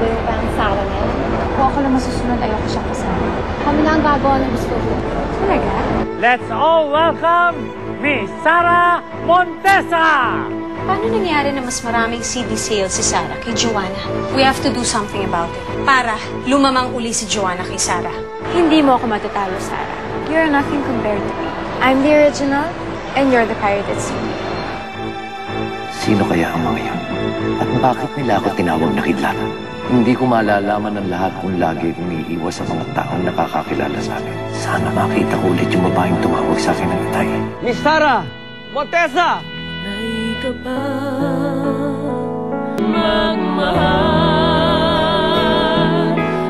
gagawin pa ang Sarah na yan. Kung ako lang masusunod, ayoko siyang kasama. Kami na ang gagawa ng gusto ko. Talaga? Let's all welcome Miss Sara Montesa! Paano nangyari na mas maraming CD sales si Sarah kay Joanna? We have to do something about it. Para lumamang uli si Joanna kay Sarah. Hindi mo ako matatalo, Sarah. You're nothing compared to me. I'm the original, and you're the pirated sea. Sino kaya ang mga yan? At bakit nila ako tinawag na kidlatan? Hindi ko malalaman ng lahat kung lagi kong iiwas sa mga taong nakakakilala sa akin. Sana makita ko ulit yung babaeng tumawag sa akin ng itay. Miss Sara Montesa! Ay ka ba magmahal?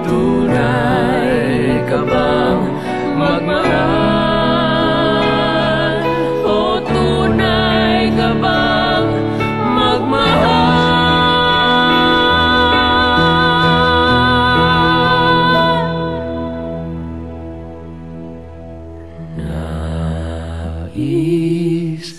Tunay ka bang magmahal? O tunay ka bang magmahal? Nais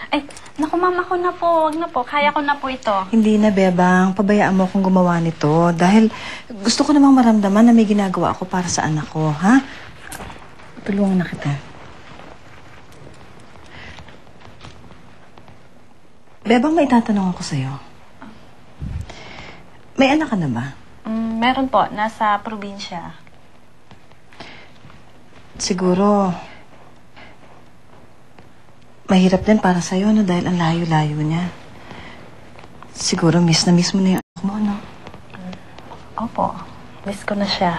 Ay, naku mama ko na po. Wag na po. Kaya ko na po ito. Hindi na, Bebang. Pabayaan mo akong gumawa nito. Dahil gusto ko namang maramdaman na may ginagawa ako para sa anak ko, ha? Tulungan na kita. Bebang, may itatanong ako sa'yo. May anak ka na ba? Meron po. Nasa probinsya. Siguro, mahirap din para sa'yo, no? Dahil ang layo-layo niya. Siguro, miss na miss mo na yung anak mo, no? Opo. Miss ko na siya.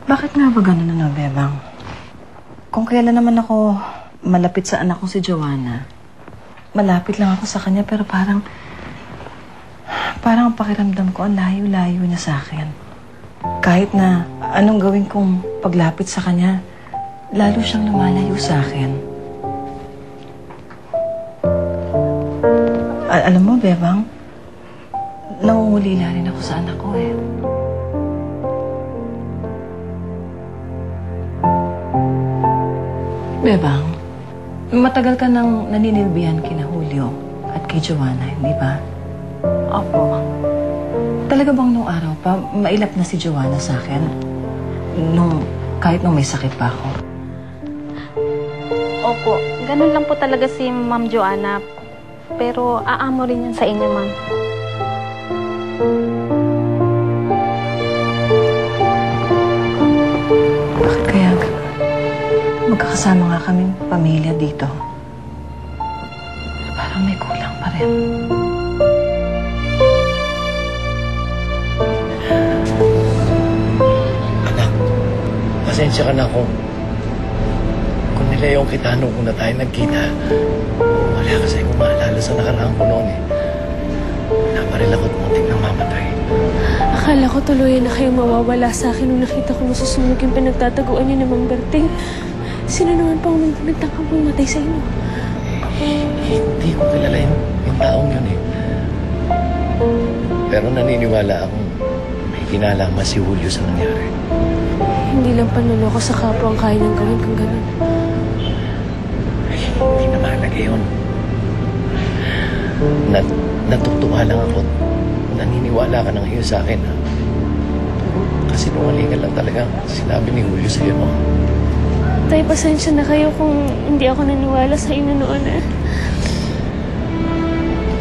Bakit nga ba gano'n na, Bebang? Kung kailan naman ako malapit sa anak kong si Joanna, malapit lang ako sa kanya, pero parang ang pakiramdam ko, ang layo-layo niya sa akin. Kahit na anong gawin kong paglapit sa kanya, lalo siyang lumalayo sa akin. Alam mo, Bebang, nangungulila rin ako sa anak ko, eh. Bebang, matagal ka nang naninilbihan kina Julio at kay Joanna, hindi ba? Opo. Talaga bang nung araw pa, mailap na si Joanna sa akin? Kahit nung may sakit pa ako? Opo. Ganun lang po talaga si Ma'am Joanna. Pero aamo rin yan sa inyo, Ma'am. Bakit kaya gano'n? Magkakasama nga kaming pamilya dito. Parang may kulang pa rin. Anak, pasensya ka na kung nilayaw kita nung una tayo nagkita. Wala kasi kung maalala sa nakaraan ko noon, eh. Naparil ako't muntik nang mamatay. Akala ko tuluyan na kayong mawawala sa akin nung nakita ko masusunog yung pinagtataguan niyo ni Mang Berting. Sino naman po ang nagtangkang pumatay sa inyo? Hindi ko kilala yung taong yun, eh. Pero naniniwala akong may kinalaman si Julio sa nangyari. Hindi lang panuloko sa kapwa ang kaya niyang gawin kung ganun. Ay, hindi na mahalaga yun. Natutuwa lang ako. Naniniwala ka ng iyo sa akin, ha? Kasi nungalingan lang talaga sinabi ni Julio sa'yo, no? Tay, pasensya na kayo kung hindi ako naniwala sa inyo noon, eh.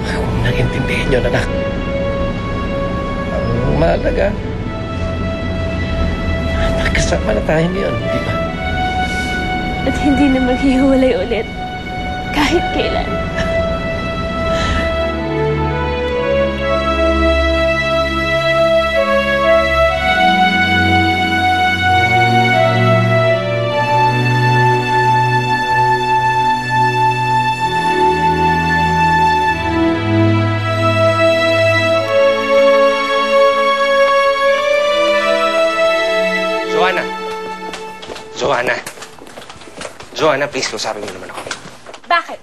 Kung naiintindihan nyo, anak. Ang mahalaga. Nagkasama na tayo ngayon, di ba? At hindi na maghihiwalay ulit. Kahit kailan. Joanna, Joanna. Joanna, please, kausapin mo naman ako. Bakit?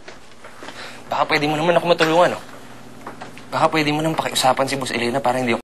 Baka pwede mo naman ako matulungan, no? Baka pwede mo naman pakiusapan si Boss Elena para hindi ako